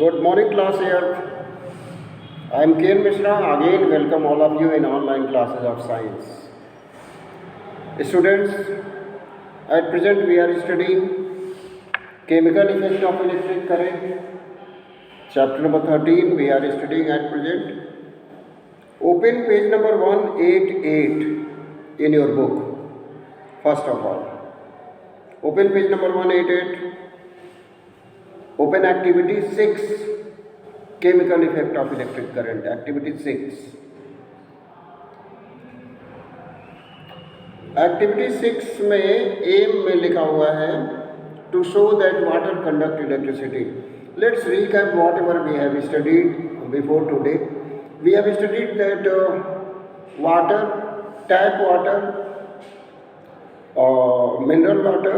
Good morning, class here. I am Ken Mishra. Again, welcome all of you in online classes of science. Students, at present we are studying chemical effect of electric current. Chapter number 13 we are studying at present. Open page number 188 in your book. First of all, open page number 188. Open activity 6, chemical effect of electric current. Activity 6. Activity 6 में aim में लिखा हुआ है to show that water conduct electricity. Let's recap whatever we have studied before today. We have studied that water, tap water, mineral water,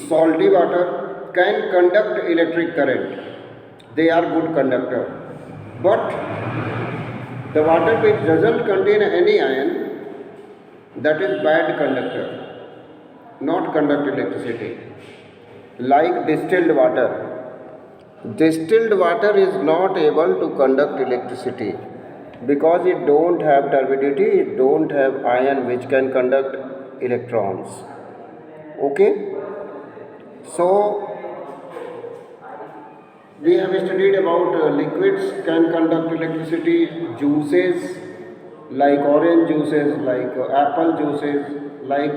salty water can conduct electric current. They are good conductor. But the water which doesn't contain any ion, that is bad conductor, not conduct electricity. Like distilled water. Distilled water is not able to conduct electricity because it don't have turbidity, it don't have ion which can conduct electrons. Okay? So we have studied about liquids can conduct electricity, juices like orange juices, like apple juices, like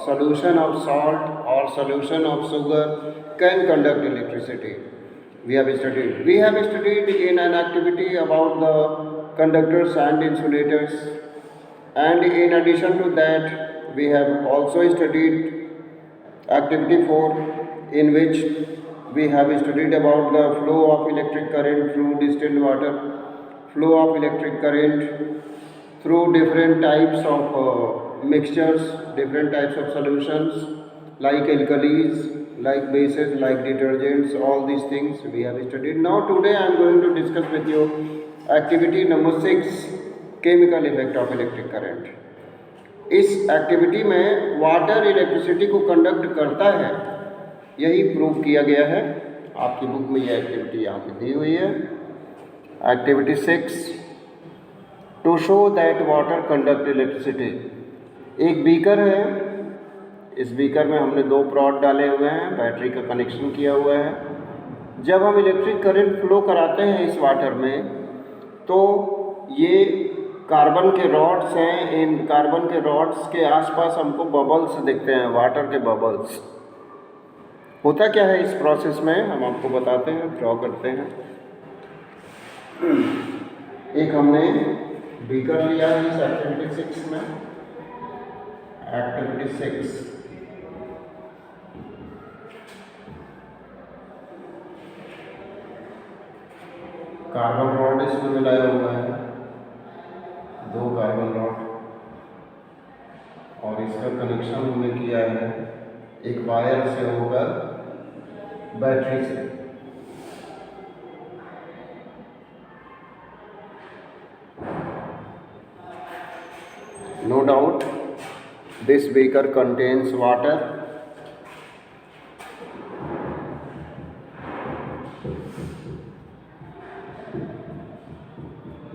solution of salt or solution of sugar can conduct electricity. We have studied in an activity about the conductors and insulators, and in addition to that we have also studied activity 4, in which we have studied about the flow of electric current through distilled water, flow of electric current through different types of mixtures, different types of solutions like alkalis, like bases, like detergents, all these things we have studied. Now today I am going to discuss with you activity number 6, chemical effect of electric current. इस activity में water electricity को conduct करता है, यही prove किया गया है. आपकी बुक में ये एक्टिविटी यहाँ पे दी हुई है. Activity 6, to show that water conduct electricity. एक बीकर है, इस बीकर में हमने 2 प्रॉड डाले हुए हैं, बैटरी का कनेक्शन किया हुआ है. जब हम इलेक्ट्रिक करंट फ्लो कराते हैं इस वाटर में, तो ये कार्बन के रॉड्स हैं. इन कार्बन के रॉड्स के आसपास हमको बबल्स दिखते हैं, वाटर के बबल्स. होता क्या है इस प्रोसेस में हम आपको बताते हैं, ड्रॉ करते हैं. एक हमने बीकर लिया है इस एक्टिविटी 6 में. एक्टिविटी 6, कार्बन रॉड इसमें मिलाया हुआ है, 2 कार्बन रॉड, और इसका कनेक्शन हमने किया है एक वायर से होकर बैटरी से. No doubt this beaker contains water.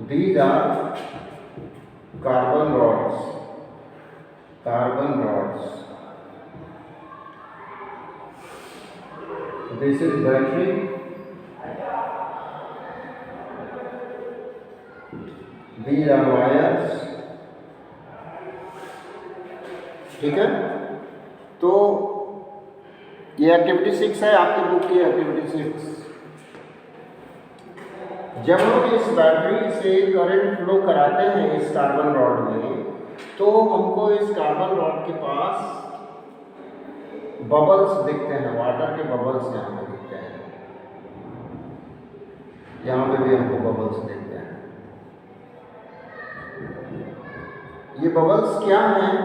These are carbon rods. Carbon rods. This is battery. These are wires. ठीक है. तो ये एक्टिविटी 6 है आपकी बुक की एक्टिविटी 6. जब हम इस बैटरी से करंट फ्लो कराते हैं इस कार्बन रॉड में, तो हमको इस कार्बन रॉड के पास बबल्स दिखते हैं, वाटर के बबल्स यहाँ पे दिखते हैं. यहाँ पे भी हमको बबल्स दिखते हैं. ये बबल्स क्या हैं?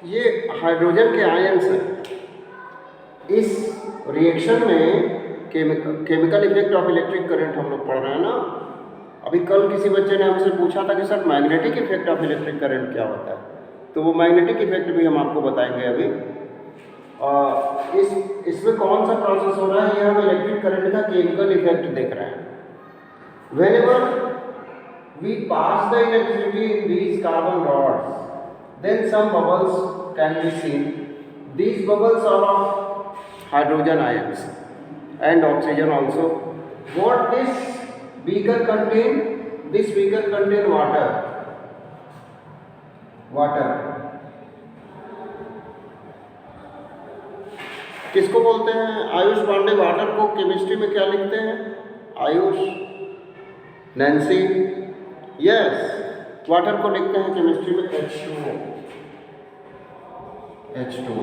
ये हाइड्रोजन के आयन्स हैं. इस रिएक्शन में chemical effect of electric current हम लोग पढ़ रहे हैं ना. अभी कल किसी बच्चे ने हमसे पूछा था कि sir magnetic effect of electric current क्या होता है, तो वो मैग्नेटिक इफेक्ट भी हम आपको बताएंगे अभी. इसमें कौन सा प्रोसेस हो रहा है, ये हम इलेक्ट्रिक करंट का केमिकल इफेक्ट देख रहे हैं. Whenever we pass the electricity in these carbon rods, then some bubbles can be seen. These bubbles are of hydrogen ions and oxygen also. What this beaker contain? This beaker contain water. किसको बोलते हैं? Ayush Pandey water को chemistry में क्या लिखते हैं? Ayush, Nancy, yes, water को लिखते हैं केमिस्ट्री में H2O.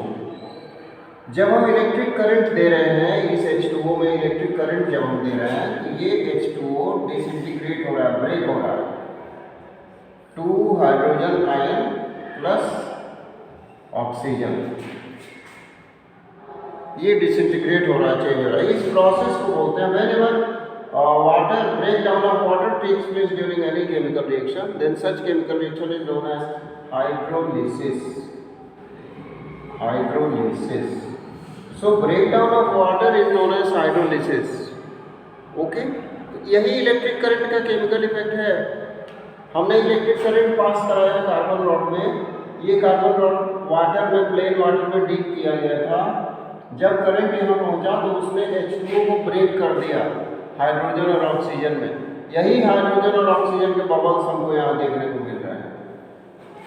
जब हम इलेक्ट्रिक करंट दे रहे हैं इस H2O में, इलेक्ट्रिक करंट जब हम दे रहे हैं तो ये H2O डिसइंटीग्रेट हो रहा है, ब्रेक हो रहा है. 2 हाइड्रोजन आयन प्लस ऑक्सीजन, ये डिसइंटीग्रेट हो रहा है, चेंज हो रहा है. इस प्रोसेस को बोलते हैं whenever water break down of water takes place during any chemical reaction, then such chemical reaction is known as hydrolysis. So break down of water is known as hydrolysis. Okay, यही electric current का chemical effect है. हमने electric current pass कराया carbon rod में. ये carbon rod water में, plain water में deep किया गया था. जब करंट यहाँ पहुँचा तो उसने H2O को ब्रेक कर दिया हाइड्रोजन और ऑक्सीजन में. यही हाइड्रोजन और ऑक्सीजन के बबल्स हमको यहाँ देखने को मिल रहे हैं.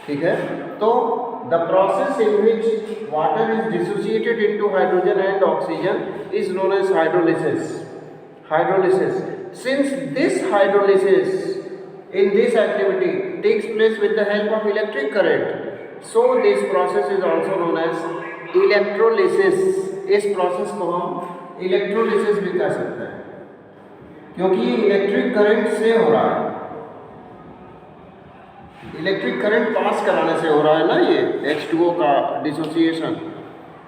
ठीक है, तो the process in which water is dissociated into hydrogen and oxygen is known as hydrolysis. Since this hydrolysis in this activity takes place with the help of electric current, so this process is also known as electrolysis. इस process को हम electrolysis भी कह सकते हैं क्योंकि ये electric current से हो रहा है. इलेक्ट्रिक करंट पास कराने से हो रहा है ना ये H2O का डिसोसिएशन,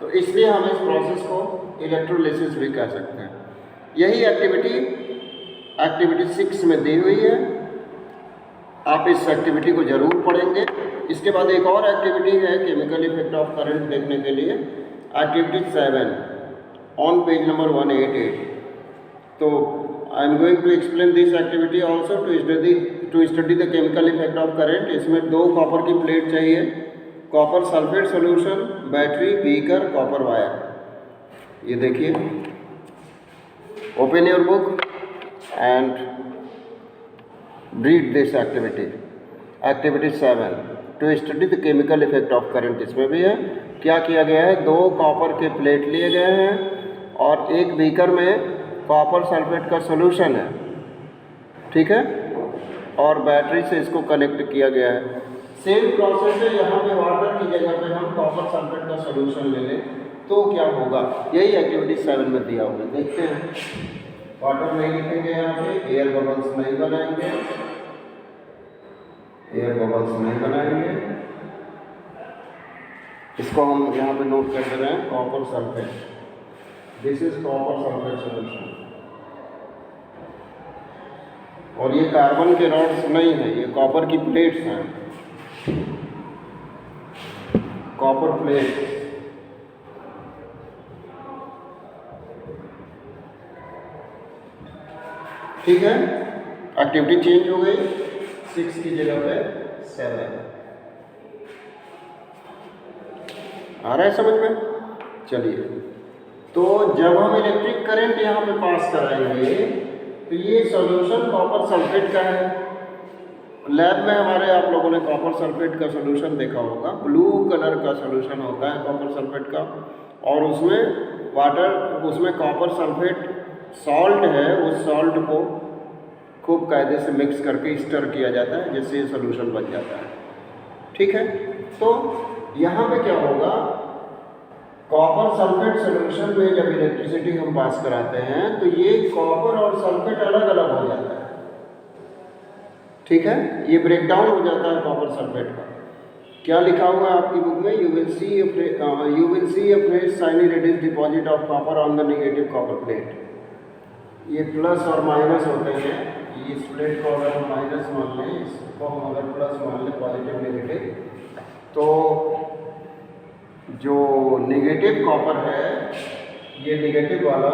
तो इसलिए हम इस प्रोसेस को इलेक्ट्रोलिसिस भी कह सकते हैं. यही एक्टिविटी 6 में दी हुई है. आप इस एक्टिविटी को जरूर पढ़ेंगे. इसके बाद एक और एक्टिविटी है केमिकल इफेक्ट ऑफ करंट देखने के लिए, एक्टिविटी 7 ऑन पेज नंबर 188. तो I am going to explain this activity also to study the chemical effect of current. इसमें 2 कॉपर की प्लेट चाहिए, copper sulphate solution, battery, beaker, copper wire. ये देखिए, open your book and read this activity. Activity 7 to study the chemical effect of current. इसमें भी है क्या किया गया है, 2 कॉपर के प्लेट लिए गए हैं और एक बीकर में कॉपर सल्फेट का सॉल्यूशन है. ठीक है, और बैटरी से इसको कनेक्ट किया गया है. सेम प्रोसेस है, यहाँ पे वाटर की जगह पे हम कॉपर सल्फेट का सॉल्यूशन ले लें तो क्या होगा. यही एक्टिविटी 7 में दिया हुआ है. देखते हैं. वाटर नहीं लिखेंगे यहाँ पे, एयर बबल्स नहीं बनाएंगे, इसको हम यहाँ पे नोट कर दे रहे हैं, copper sulphate. This is copper sulphate solution. और ये कार्बन के रॉड्स नहीं है, ये कॉपर की प्लेट्स हैं, कॉपर प्लेट्स. ठीक है, एक्टिविटी चेंज हो गई, 6 की जगह पे 7. आ रहा है समझ में? चलिए, तो जब हम इलेक्ट्रिक करंट यहाँ पे पास कराएंगे तो ये सॉल्यूशन कॉपर सल्फेट का है. लैब में हमारे आप लोगों ने कॉपर सल्फेट का सॉल्यूशन देखा होगा. ब्लू कलर का सॉल्यूशन होता है कॉपर सल्फेट का, और उसमें कॉपर सल्फेट सॉल्ट है, उस सॉल्ट को खूब कायदे से मिक्स करके स्टर किया जाता है जिससे ये सॉल्यूशन बन जाता है. ठीक है, तो यहाँ पे क्या होगा, कॉपर सल्फेट सॉल्यूशन में जब इलेक्ट्रिसिटी हम पास कराते हैं तो ये कॉपर और सल्फेट अलग अलग हो जाता है. ठीक है, ये ब्रेक डाउन हो जाता है कॉपर सल्फेट का. क्या लिखा हुआ है आपकी बुक में, you will see a fresh shiny reddish deposit of copper on the negative copper plate. ये प्लस और माइनस होते हैं. इस प्लेट को अगर हम माइनस मान लें, इसको हम अगर प्लस मान लें, पॉजिटिव नेगेटिव, तो जो नेगेटिव कॉपर है, ये नेगेटिव वाला,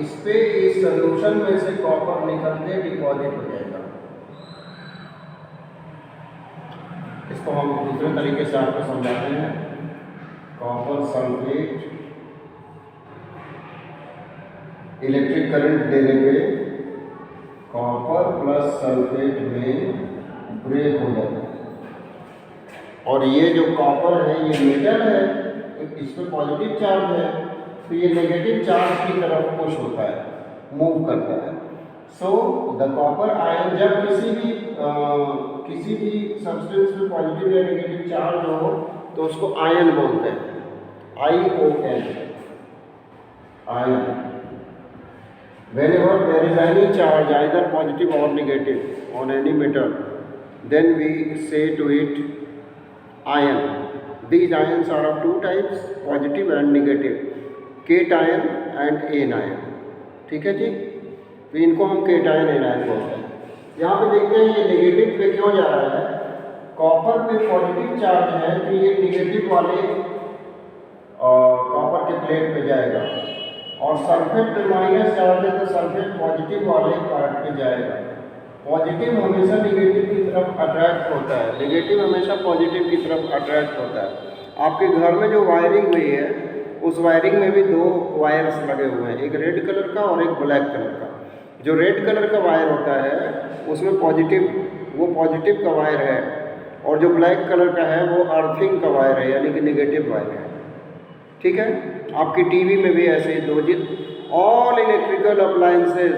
इस पे इस सोल्यूशन में से कॉपर निकल के डिपॉजिट हो जाएगा। इसको हम दूसरे तरीके से आपको समझाते हैं। कॉपर सल्फेट इलेक्ट्रिक करंट देने पे कॉपर प्लस सल्फेट में ब्रेक हो जाता है, और ये जो कॉपर है ये मेटल है, इस पर पॉजिटिव चार्ज है, तो ये नेगेटिव चार्ज की तरफ पुश होता है, मूव करता है। सो द कॉपर आयन, जब किसी भी सब्सटेंस में पॉजिटिव या नेगेटिव चार्ज हो तो उसको आयन बोलते हैं, ION, ion. Whenever there is any charge, either positive or negative, on any metal, then we say to it ion. These ions are of two types, positive and negative, cation and anion. ठीक है जी, तो इनको हम cation anion बोलते हैं। यहाँ पे देखते हैं ये नेगेटिव पे क्यों जा रहा है, कॉपर पे पॉजिटिव चार्ज है तो ये नेगेटिव वाले कॉपर के प्लेट पे जाएगा, और सल्फेट पे माइनस चार्ज है तो सल्फेट पॉजिटिव वाले पार्ट पे जाएगा। पॉजिटिव हमेशा नेगेटिव की तरफ अट्रैक्ट होता है, नेगेटिव हमेशा पॉजिटिव की तरफ अट्रैक्ट होता है। आपके घर में जो वायरिंग हुई है उस वायरिंग में भी दो वायर्स लगे हुए हैं, एक रेड कलर का और एक ब्लैक कलर का। जो रेड कलर का वायर होता है उसमें वो पॉजिटिव का वायर है, और जो ब्लैक कलर का है वो अर्थिंग का वायर है, यानी कि नेगेटिव वायर है। ठीक है, आपकी टीवी में भी ऐसे ही दो all electrical appliances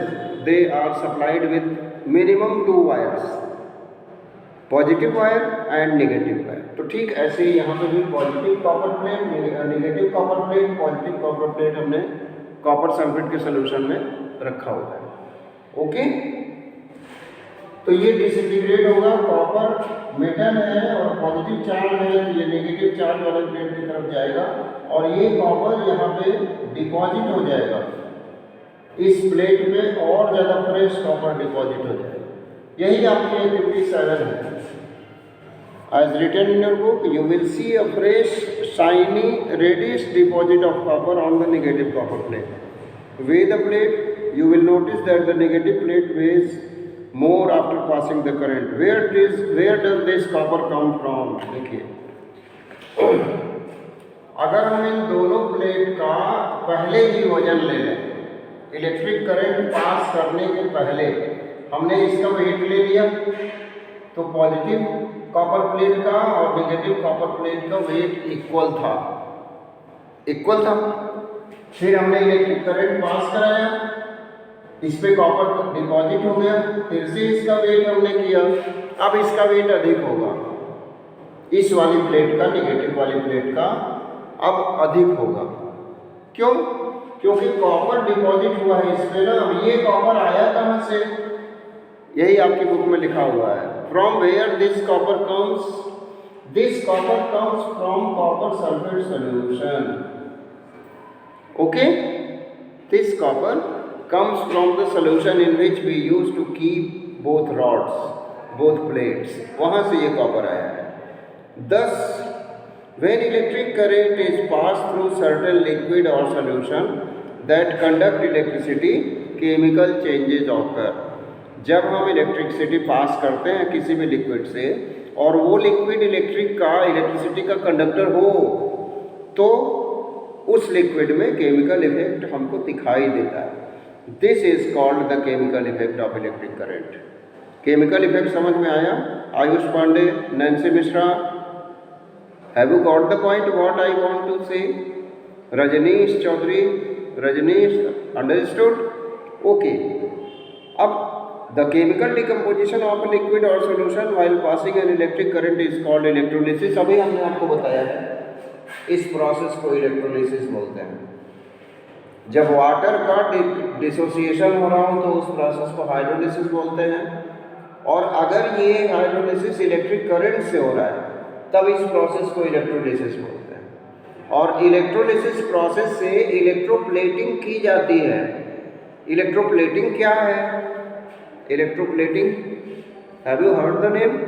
they are supplied with minimum 2 wires, positive wire and negative wire. तो ठीक ऐसे ही यहाँ पे भी positive copper plate, negative copper plate, positive copper plate हमने कॉपर सल्फेट के सोल्यूशन में रखा हुआ है। ओके, तो ये डिसइंटीग्रेट होगा, कॉपर मेटल है और पॉजिटिव चार्ज है तो ये नेगेटिव चार्ज वाले प्लेट की तरफ जाएगा, और ये कॉपर यहाँ पे डिपॉजिट हो जाएगा इस प्लेट में, और ज़्यादा फ्रेश कॉपर डिपॉजिट हो जाएगा। यही आपके 57 है। As written in your book, you will see a fresh, shiny, reddish deposit of copper on the negative copper plate. Weigh the plate, you will notice that the negative plate weighs more after passing the current. Where does this copper come from? देखिए, अगर हम इन दोनों plate का पहले ही वजन ले लें, electric current pass करने के पहले हमने इसका वेट ले लिया, तो पॉजिटिव कॉपर प्लेट का और नेगेटिव कॉपर प्लेट का वेट इक्वल था। फिर हमने इलेक्ट्रिक करंट पास कराया, इस पे कॉपर डिपॉजिट हो गया, फिर से इसका वेट हमने किया, अब इसका वेट अधिक होगा, इस वाली प्लेट का, नेगेटिव वाली प्लेट का अब अधिक होगा। क्यों? क्योंकि कॉपर डिपॉजिट हुआ है इस पे ना। अब ये कॉपर आया कहाँ से? यही आपकी बुक में लिखा हुआ है, from where this copper comes? This copper comes from copper sulphate solution. Okay, this copper comes from the solution in which we used to keep both rods, both plates, वहाँ से ये कॉपर आया है। Thus, when electric current is passed through certain liquid or solution that conduct electricity, chemical changes occur. जब हम electricity pass करते हैं किसी भी लिक्विड से, और वो लिक्विड इलेक्ट्रिसिटी का कंडक्टर हो, तो उस लिक्विड में केमिकल इफेक्ट हमको दिखाई देता है। This is called the chemical effect of electric current. Chemical effect समझ में आया? Ayush Pandey, Nancy Mishra, have you got the point what I want to say? Rajneesh Chaudhary, Rajneesh, understood? Okay, अब the chemical decomposition of a liquid or solution while passing an electric current is called electrolysis. अभी हमने आपको बताया है, इस प्रोसेस को इलेक्ट्रोलिसिस बोलते हैं। जब वाटर का डिसोसिएशन हो रहा हो तो उस प्रोसेस को हाइड्रोलिसिस बोलते हैं, और अगर ये हाइड्रोलिसिस इलेक्ट्रिक करंट से हो रहा है तब इस प्रोसेस को इलेक्ट्रोलिसिस बोलते हैं। और इलेक्ट्रोलिसिस प्रोसेस से इलेक्ट्रोप्लेटिंग की जाती है। इलेक्ट्रोप्लेटिंग क्या है? Electroplating, have you heard the name?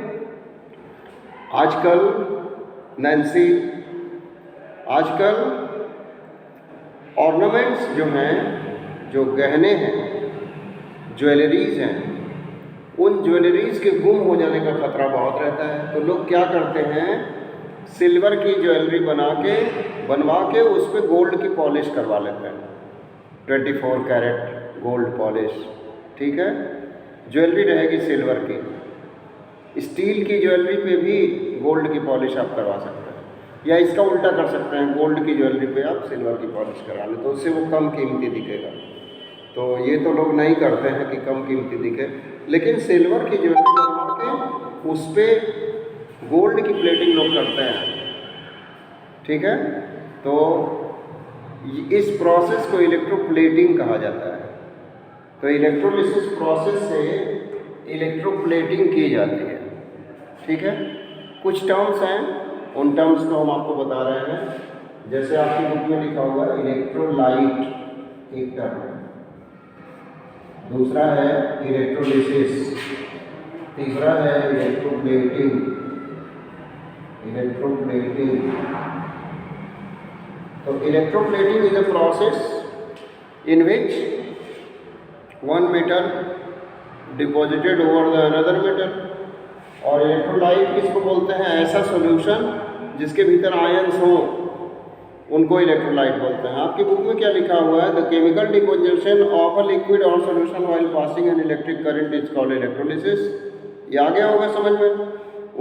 आजकल नैन्सी, आजकल ऑर्नामेंट्स जो हैं, जो गहने हैं, ज्वेलरीज हैं, उन ज्वेलरीज के गुम हो जाने का खतरा बहुत रहता है। तो लोग क्या करते हैं, सिल्वर की ज्वेलरी बनवा के उस पर गोल्ड की पॉलिश करवा लेते हैं, 24 कैरेट गोल्ड पॉलिश, ठीक है। ज्वेलरी रहेगी सिल्वर की। स्टील की ज्वेलरी पे भी गोल्ड की पॉलिश आप करवा सकते हैं, या इसका उल्टा कर सकते हैं, गोल्ड की ज्वेलरी पे आप सिल्वर की पॉलिश करा लें, तो उससे वो कम कीमती दिखेगा। तो ये तो लोग नहीं करते हैं कि कम कीमती दिखे, लेकिन सिल्वर की ज्वेलरी बनवा के उस पर गोल्ड की प्लेटिंग लोग करते हैं, ठीक है। तो इस प्रोसेस को इलेक्ट्रोप्लेटिंग कहा जाता है। तो इलेक्ट्रोलिसिस प्रोसेस से इलेक्ट्रोप्लेटिंग की जाती है, ठीक है। कुछ टर्म्स हैं, उन टर्म्स को हम आपको बता रहे हैं। जैसे आपकी बुक में लिखा हुआ है इलेक्ट्रोलाइट, एक टर्म है, दूसरा है इलेक्ट्रोलिसिस, तीसरा है इलेक्ट्रोप्लेटिंग। तो electroplating is a process in which one metal deposited over the another metal. और इलेक्ट्रोलाइट किसको बोलते हैं, ऐसा सॉल्यूशन जिसके भीतर आयंस हो, उनको इलेक्ट्रोलाइट बोलते हैं। आपकी बुक में क्या लिखा हुआ है, the chemical deposition of a liquid or solution while passing an electric current is called electrolysis. ये आ गया होगा समझ में।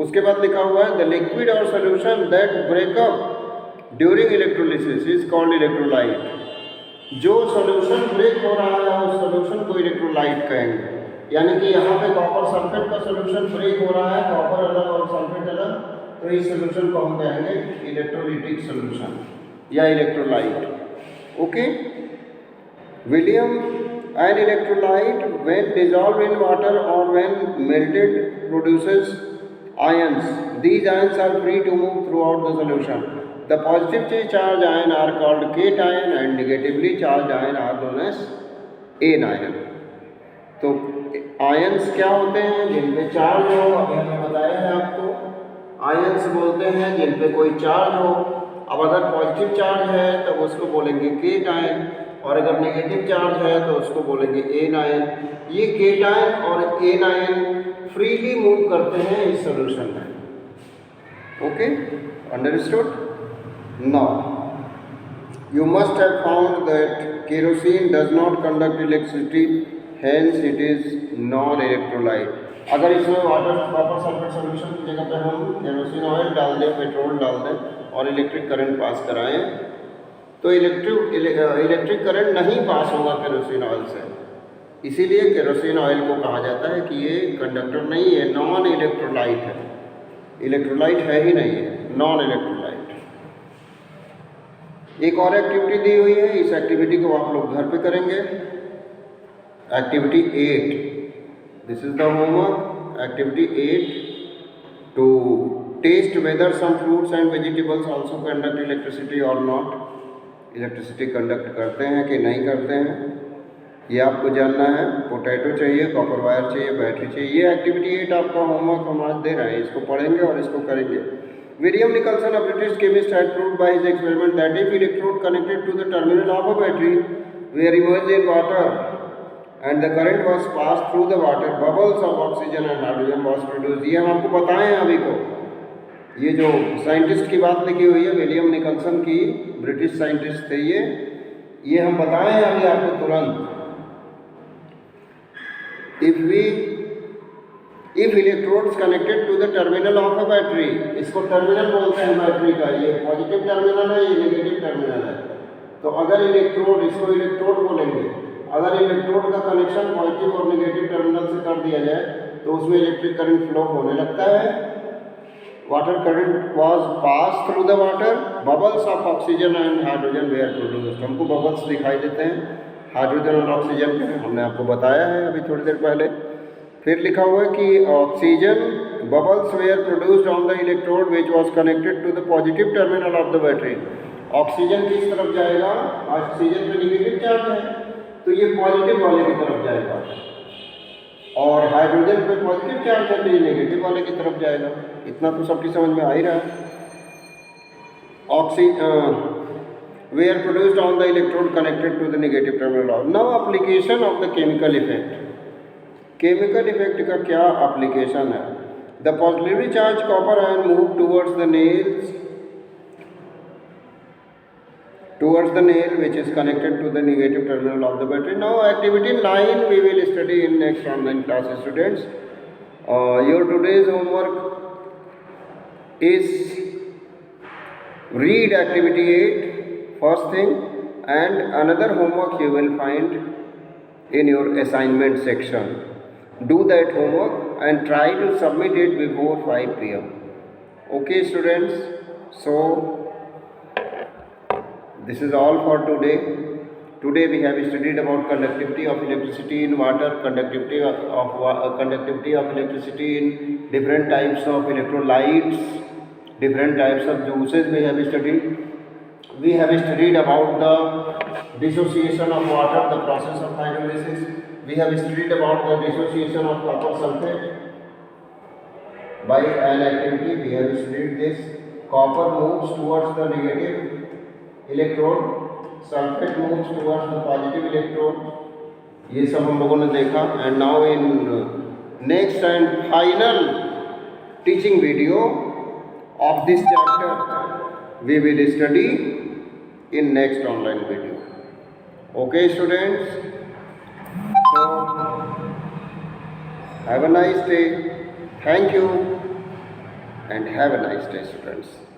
उसके बाद लिखा हुआ है the liquid or solution that breakup during electrolysis is called electrolyte. जो सॉल्यूशन ब्रेक हो रहा है उस सॉल्यूशन को इलेक्ट्रोलाइट कहेंगे। यानी कि यहाँ पे कॉपर सल्फेट का सॉल्यूशन ब्रेक हो रहा है, कॉपर अलग और सल्फेट अलग, तो इस सॉल्यूशन को हम कहेंगे इलेक्ट्रोलिटिक सॉल्यूशन या electrolyte. Okay. William, an electrolyte when dissolved in water or when melted produces ions. These ions are free to move throughout the solution. The positively charged ions are called cation and negatively charged ions are known as anion. तो ions क्या होते हैं, जिन पे charge हो, अभी हमने बताया है आपको। आयंस बोलते हैं जिन पे कोई चार्ज हो। अब अगर पॉजिटिव चार्ज है तो उसको बोलेंगे केटायन, और अगर नेगेटिव चार्ज है तो उसको बोलेंगे एनायन। ये केटायन और एनायन फ्रीली मूव करते हैं इस सॉल्यूशन में। Okay, understood. Now you must have found that kerosene does not conduct electricity, hence it is non-electrolyte. अगर इसमें वाटर कॉपर सल्फेट सॉल्यूशन की जगह पे हम केरोसिन ऑयल डाल दें, पेट्रोल डाल दें और इलेक्ट्रिक करंट पास कराएं, तो इलेक्ट्रिक करंट नहीं पास होगा केरोसिन ऑयल से। इसीलिए केरोसिन ऑयल को कहा जाता है कि ये कंडक्टर नहीं है, नॉन इलेक्ट्रोलाइट है। इलेक्ट्रोलाइट है ही नहीं है, नॉन इलेक्ट्रोलाइट। एक और एक्टिविटी दी हुई है, इस एक्टिविटी को आप लोग घर पे करेंगे। Activity 8, this is the homework. Activity 8, to test whether some fruits and vegetables also conduct electricity और नॉट। इलेक्ट्रिसिटी कंडक्ट करते हैं कि नहीं करते हैं, ये आपको जानना है। पोटैटो चाहिए, कॉपर वायर चाहिए, बैटरी चाहिए। ये एक्टिविटी 8 आपका होमवर्क हम आज दे रहे हैं, इसको पढ़ेंगे और इसको करेंगे। William Nicholson, a British chemist, had proved by his experiment that if electrode connected to the terminal of a battery were immersed in water and the current was passed through the water, bubbles of oxygen and hydrogen was produced. ये हम आपको बताएं हैं अभी को। ये जो scientist की बात लिखी हुई है, विलियम निकल्सन की, ब्रिटिश साइंटिस्ट थे ये हम बताएं हैं अभी आपको तुरंत। If electrodes connected to the terminal of a battery, इसको टर्मिनल बोलते हैं बैटरी का। ये पॉजिटिव टर्मिनल है, ये नेगेटिव टर्मिनल है। तो अगर इलेक्ट्रोड, इसको इलेक्ट्रोड बोलेंगे, अगर इलेक्ट्रोड का कनेक्शन पॉजिटिव और नेगेटिव टर्मिनल से कर दिया जाए तो उसमें इलेक्ट्रिक करंट फ्लो होने लगता है। Water current was pass through the water, bubbles of oxygen and hydrogen were produced. हमको बबल्स दिखाई देते हैं हाइड्रोजन और ऑक्सीजन के, हमने आपको बताया है अभी थोड़ी देर पहले। फिर लिखा हुआ है कि oxygen bubbles were produced on the electrode which was connected to the positive terminal of the battery. Oxygen किस तरफ जाएगा, ऑक्सीजन पे नेगेटिव चार्ज है तो ये पॉजिटिव वाले की तरफ जाएगा, और हाइड्रोजन पे पॉजिटिव चार्ज है तो ये नेगेटिव वाले की तरफ जाएगा। इतना तो सबकी समझ में आ ही रहा है। were produced on the electrode connected to the negative terminal. Now application of the chemical effect. Chemical effect का क्या application है? The positively charged copper ion move towards the nail which is connected to the negative terminal of the battery. Now activity 9 we will study in next online class, students. Your today's homework is read activity 8 first thing, and another homework you will find in your assignment section. Do that homework and try to submit it before 5 p.m. Okay students, so this is all for today. Today we have studied about conductivity of electricity in water, conductivity of electricity in different types of electrolytes, different types of juices we have studied. We have studied about the dissociation of water, the process of hydrolysis. We have studied about the dissociation of copper sulfate by an activity. We have studied this. Copper moves towards the negative electrode, sulfate moves towards the positive electrode. ये सब हम लोगों ने देखा. And now in next and final teaching video of this chapter we will study in next online video. Okay students, so have a nice day. Thank you and have a nice day students.